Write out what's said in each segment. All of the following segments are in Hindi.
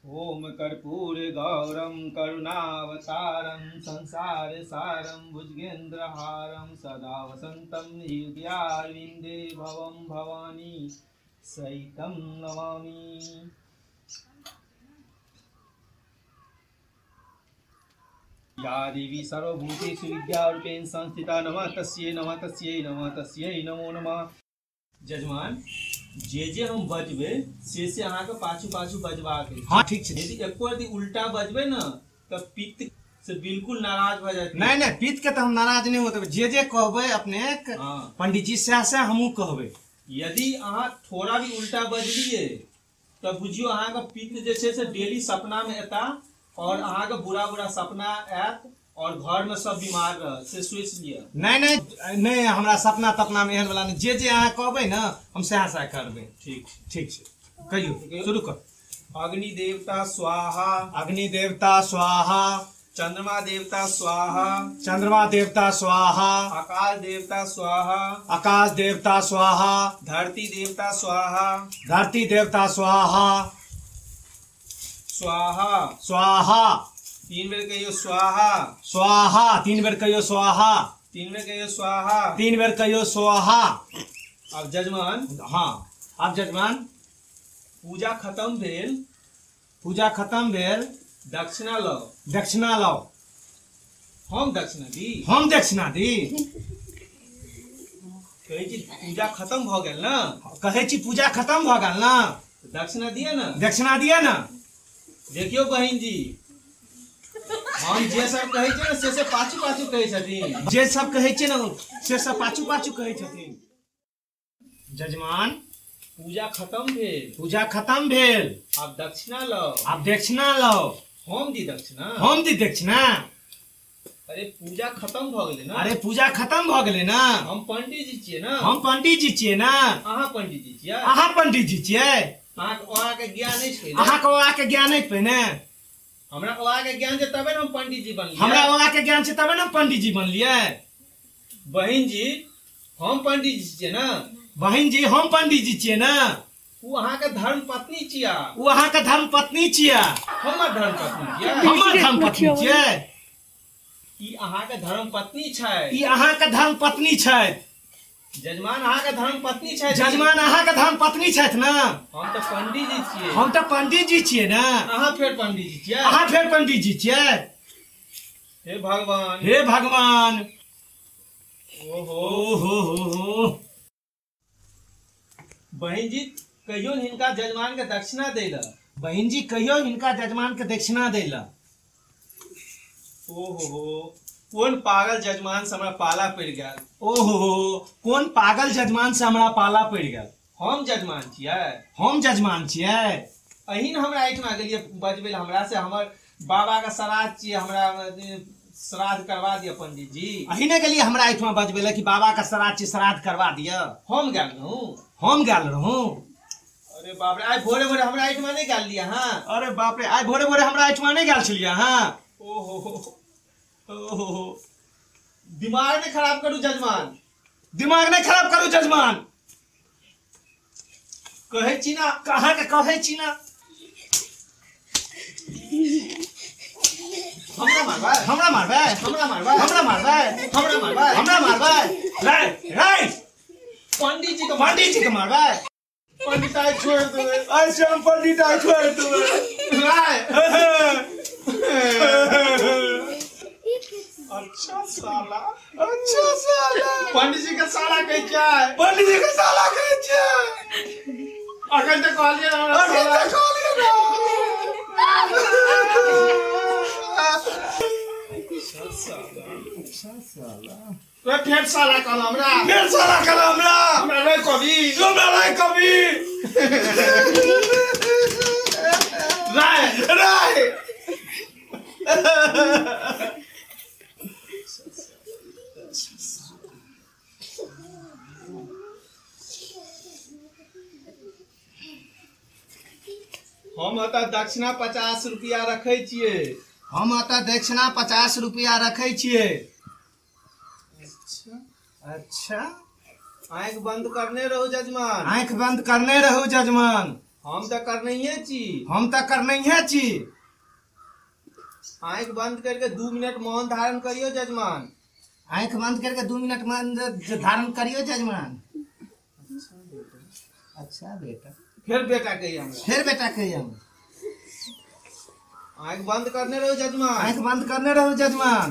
ओम कर्पूर गौरम करुणावतारम संसार सारम भुजगेन्द्रहारम सदा वसंतम हृदयारविंदे भवम भवानी सहितं नमामि। या देवी सर्वभूतेषु विद्यारूपेण संस्थिता नमः तस्यै नमः तस्यै नमो नमः। जजमान जे हम बजबे से अहाँ के पाछू पाछू बजबा के। हाँ ठीक है। यदि एको यदि उल्टा बजबे न तो पित्त से बिल्कुल नाराज भ जाते। नहीं नहीं पित्त के तो हम नाराज नहीं होते। जे कहबे अपने पंडित जी से हमू कहबे। यदि अहाँ थोड़ा भी उल्टा बजलिए तो बुझियो अहाँ के पित्त जैसे से डेली सपना में एता और अहाँ के बुरा बुरा सपना आयत और घर में सब बीमार रह से सोच लिया। नहीं नहीं नहीं हमरा सपना तपना में एहन वाला नहीं। जे अहाँ कहबे न हम से करबे। ठीक ठीक है कहियो शुरू कर। अग्नि देवता स्वाहा। अग्नि देवता स्वाहा। चंद्रमा देवता स्वाहा। चंद्रमा देवता स्वाहा। आकाश देवता स्वाहा। आकाश देवता स्वाहा। धरती देवता स्वाहा। धरती देवता स्वाहा। स्वाहा स्वाहा 3 बेर कहियो स्वाहा। स्वाहा 3 बेर कहियो स्वाहा। 3 बेर कहियो स्वाहा। 3 बेर कहियो स्वाहा। अब जजमान। हाँ अब जजमान पूजा खत्म भेल। पूजा खत्म भेल। दक्षिणा लो। दक्षिणा लो। हम दक्षिणा दी। हम दक्षिणा दी। कहे छी पूजा खत्म भ गेल ना। कहे छी पूजा खत्म भ गेल ना। दक्षिणा दिया ना। दक्षिणा दिया ना। देखियो बहन जी हम जे सब कहे छै ना से पाछू पाछू कहे छथिन। जे सब कहे छै ना से सब पाछू पाछू कहे छथिन। जजमान पूजा खत्म भेल। पूजा खत्म भेल। अब दक्षिणा लो। अब दक्षिणा लो। हम दी दक्षिणा। हम दी दक्षिणा। अरे पूजा खत्म भ गेले ना। अरे पूजा खत्म भ गेले ना। हम पंडित जी छियै ना। हम पंडित जी छियै ना। अहाँ पंडित जी छियै। अहाँ पंडित जी छियै। अहाँ के ज्ञान नहीं छै। अहाँ के ओहा के ज्ञान नहीं पहिने। हमरा ओहा के ज्ञान छै तबे हम पंडित जी बनलिए। हमरा ओहा के ज्ञान छै तबे हम पंडित जी बनलिए। बहन जी हम पंडित जी छियै ना। बहन जी हम पंडित जी छियै ना। उ अहाँ के धर्म पत्नी छियै। उ अहाँ के धर्म पत्नी छियै। हमर धर्म पत्नी छियै। हमर धर्म पत्नी छियै। ई अहाँ के धर्म पत्नी छै। ई अहाँ के धर्म पत्नी छै। जजमान अहाँ के धर्म पत्नी छै। जजमान अहाँ के धर्म पत्नी छथि ना। हम तो पंडित जी छियै। हम तो पंडित जी छियै ना। अहाँ फेर पंडित जी छियै। अहाँ फेर पंडित जी छियै। हे भगवान। हे भगवान। ओहो हो। बहन जी कहियो हिनका जजमान के दक्षिणा दे ला। बहन जी कहियो हिनका जजमान के दक्षिणा दे ला। ओहो कौन पागल जजमान से हमरा पाला पड़ गया। ओहो कौन पागल जजमान से हमरा पाला पड़ गया। हम जजमान छियै। हम जजमान छियै। अहिन हमरा एठमा गेलिए बजबे हमरा से हमर बाबा का श्राद्ध छियै। हमरा श्राद्ध करवा दिया पंडित जी। अहिने गेलिए हमरा एठमा बजबे कि बाबा का श्राद्ध छी श्राद्ध करवा दिया। हम गेल रहूं। हम गेल रहूं। अरे बाप रे आइ भोरे भोरे हमरा एठमा नहीं गेल लिया। हां अरे बाप रे आइ भोरे भोरे हमरा एठमा नहीं गेल छलिए। हां ओहो दिमाग नहीं खराब करू जजमान। दिमाग नहीं खराब करू जजमान। कहे छी ना। कहाँ के कहे छी ना। हमरा मारबा। हमरा मारबा। हमरा मारबा। हमरा मारबा। हमरा मारबा। हमरा मारबा। रे पंडित जी के मारबा। पंडिताई छोड़ दो। ऐसे हम पंडिताई छोड़ दो। अच्छा साला। अच्छा साला। पंडित जी का साला कह क्या है। पंडित जी का साला कह क्या। अखन तक कहलिए ना। अखन तक कहलिए ना। अच्छा साला। तो फेर साला कहला हमरा। फेर साला कहला हमरा। हमरा रे कवि। हमरा रे कवि। राय हम अतः दक्षिणा 50 रुपया रखे छियै। हम अतः दक्षिणा 50 रुपया रखे छियै। अच्छा आँख बंद करने रहो जजमान। आँख बंद करने रहो जजमान। हम तो करना ही है ची। हम तो करना ही है ची। आंख बंद करके 2 मिनट मौन धारण करियो जजमान। आंख बंद करके 2 मिनट मौन धारण करियो जजमान। अच्छा बेटा। फिर बेटा कहिए हमरा। फिर बेटा कहिए हम। आंख बंद करने रहो जजमान। आंख बंद करने रहो जजमान।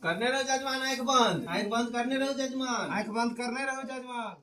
करने रहो जजमान आंख बंद। आंख बंद करने रहो जजमान। आंख बंद करने रहो जजमान।